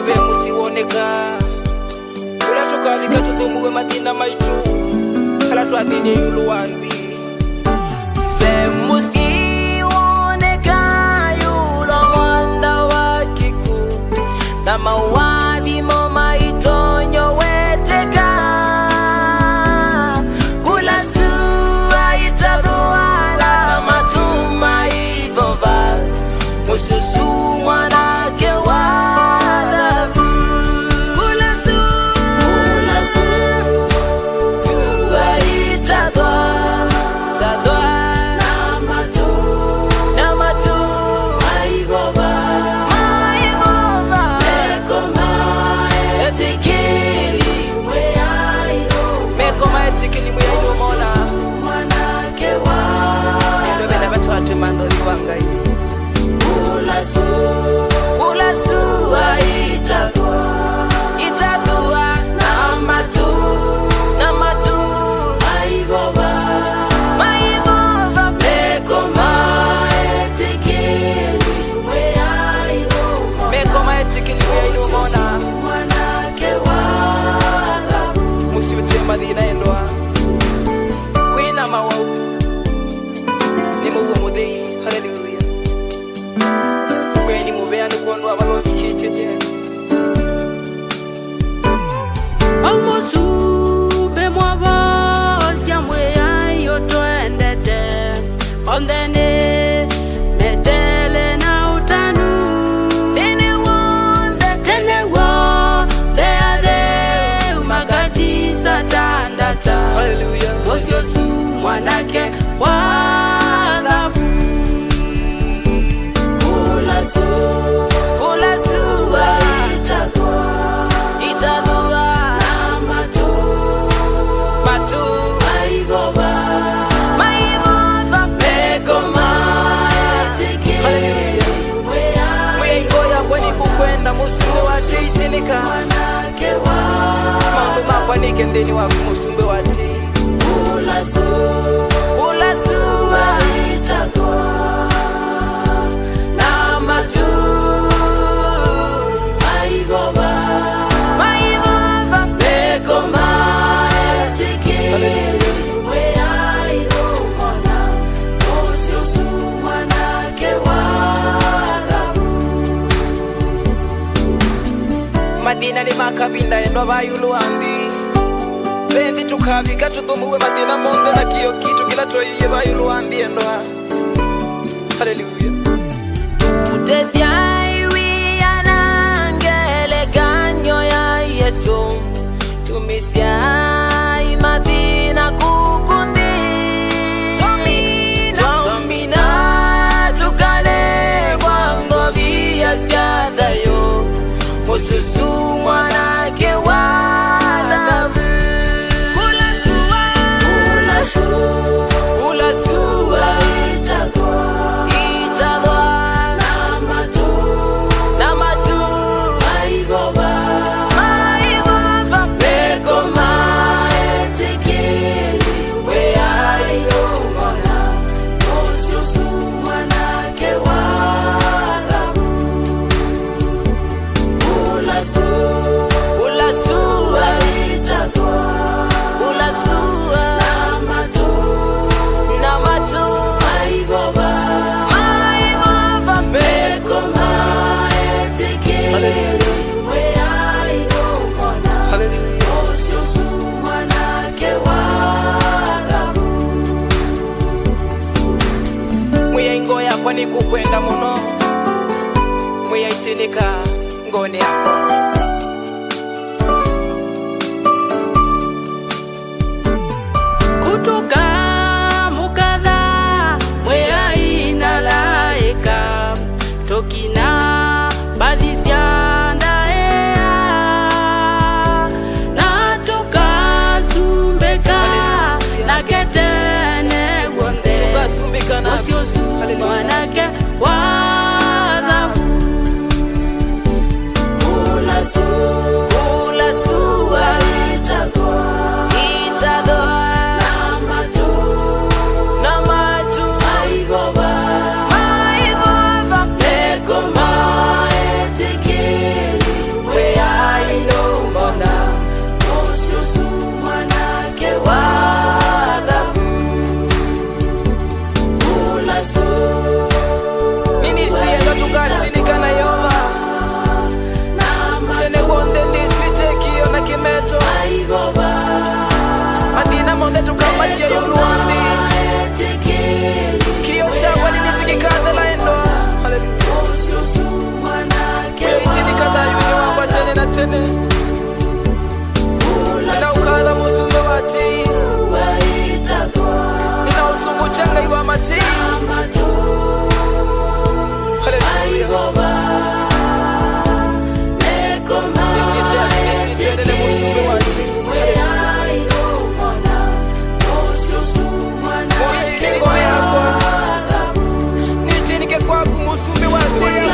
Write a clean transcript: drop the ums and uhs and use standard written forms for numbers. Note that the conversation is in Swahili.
be musiboneka kula tukabika tudumuwe madina maitu kala twadine yuluwanzi fe musiboneka yulo mwanda wakiku na mawadi moma itonyo weteka kula suwa itaduala matuma ivova mususu mwanake wadhabu kula suwa itadwa na matu maivova mekoma etikili mweyaino mona endo bena batu watu mandoli wangai kula suwa itadua na matu maivova mekoma etikili mweyaino mona musiutie madina endoa kwina mawau ni mugo mudei haleluya kweni mubea ni kondo abalobi kitete Omusube mwavosia mweya yotoendete ondene metele na utanu tenewo deade umakati satandata haleluya osyosu mwanake wadhabu kula suwa itadua matu maivova mekoma haleluya mwengoya kwani kukwenda musumbe wati itinika mambo makwanike ndeni wako musumbe wati kula suwa na matu maivova mekoma madina ni makabinda endo bayuluandi bendi tukabika tudumuwe madina mondo na kiyo kitu kila toiye bayuluandi endo haleluya tutethaiwianangele ganyo ya yesu tumisiai madina kukundi tomina tukale kwangobia siadhayo mususu mwanake wadhabu kula suwa itadwa na matu maivova mekoma kwani kukwenda muno mweyaitinika ngone yako kutoka mukadha mweya inalaika tokina badhisiandaea natoka sumbeka na ketene gonde tukasumbika na osiosu mwanake wadhabu kula suwa itadwa na matu watia